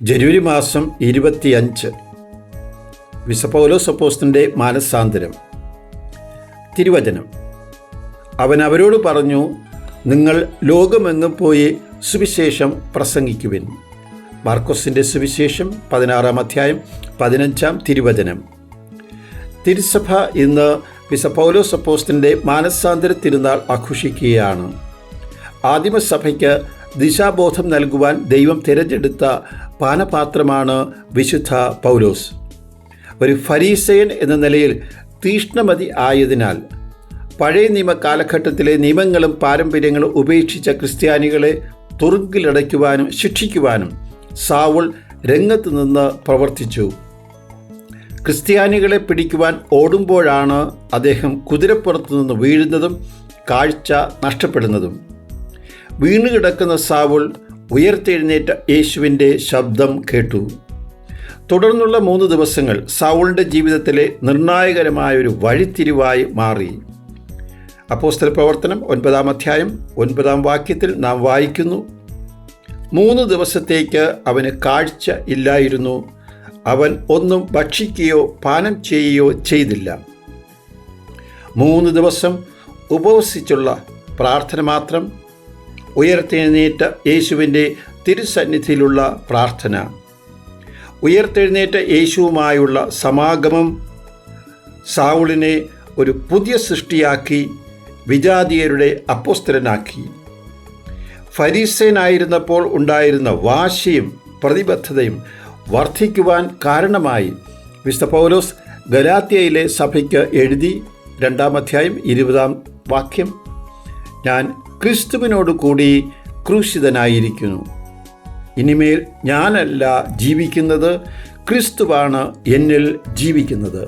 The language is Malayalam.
ജനുവരി മാസം 25 വിശുദ്ധ പൗലോസ് അപ്പോസ്തലന്റെ മാനസാന്തരം. തിരുവചനം: അവൻ അവരോട് പറഞ്ഞു, നിങ്ങൾ ലോകമെങ്ങും പോയി സുവിശേഷം പ്രസംഗിക്കുവിൻ. മാർക്കോസിൻ്റെ സുവിശേഷം 16-ാം അധ്യായം 15-ാം തിരുവചനം. തിരുസഭ ഇന്ന് വിശുദ്ധ പൗലോസ് അപ്പോസ്തലന്റെ മാനസാന്തര തിരുനാൾ ആഘോഷിക്കുകയാണ്. ആദിമസഭയ്ക്ക് ദിശാബോധം നൽകുവാൻ ദൈവം തിരഞ്ഞെടുത്ത പാനപാത്രമാണ് വിശുദ്ധ പൗലോസ്. ഒരു ഫരീസയൻ എന്ന നിലയിൽ തീഷ്ണമതി ആയതിനാൽ പഴയ നിയമ കാലഘട്ടത്തിലെ നിയമങ്ങളും പാരമ്പര്യങ്ങളും ഉപേക്ഷിച്ച ക്രിസ്ത്യാനികളെ തുറുങ്കിലടയ്ക്കുവാനും ശിക്ഷിക്കുവാനും സാവുൾ രംഗത്ത് നിന്ന് പ്രവർത്തിച്ചു. ക്രിസ്ത്യാനികളെ പിടിക്കുവാൻ ഓടുമ്പോഴാണ് അദ്ദേഹം കുതിരപ്പുറത്തു നിന്ന് വീഴുന്നതും കാഴ്ച നഷ്ടപ്പെടുന്നതും. വീണുകിടക്കുന്ന സാവുൾ ഉയർത്തെഴുന്നേറ്റ യേശുവിൻ്റെ ശബ്ദം കേട്ടു. തുടർന്നുള്ള 3 ദിവസങ്ങൾ സാവുളിൻ്റെ ജീവിതത്തിലെ നിർണായകരമായൊരു വഴിത്തിരിവായി മാറി. അപ്പോസ്തല പ്രവർത്തനം 9-ാം അധ്യായം 9-ാം വാക്യത്തിൽ നാം വായിക്കുന്നു: 3 ദിവസത്തേക്ക് അവന് കാഴ്ച ഇല്ലായിരുന്നു. അവൻ ഒന്നും ഭക്ഷിക്കുകയോ പാനം ചെയ്യുകയോ ചെയ്തില്ല. 3 ദിവസം ഉപവസിച്ചുള്ള പ്രാർത്ഥന മാത്രം. ഉയർത്തെഴുന്നേറ്റ യേശുവിൻ്റെ തിരുസന്നിധിയിലുള്ള പ്രാർത്ഥന. ഉയർത്തെഴുന്നേറ്റ യേശുവുമായുള്ള സമാഗമം സാവുളിനെ ഒരു പുതിയ സൃഷ്ടിയാക്കി, വിജാതീയരുടെ അപ്പോസ്തലനാക്കി. ഫരീസയനായിരുന്നപ്പോൾ ഉണ്ടായിരുന്ന വാശിയും പ്രതിബദ്ധതയും വർദ്ധിക്കുവാൻ കാരണമായി വിശുദ്ധ പൗലോസ് ഗലാത്യയിലെ സഭയ്ക്ക് എഴുതി. 2-ാം അധ്യായം 20-ാം വാക്യം: ഞാൻ ക്രിസ്തുവിനോട് കൂടി ക്രൂശിതനായിരിക്കുന്നു. ഇനിമേൽ ഞാനല്ല ജീവിക്കുന്നത്, ക്രിസ്തുവാണ് എന്നിൽ ജീവിക്കുന്നത്.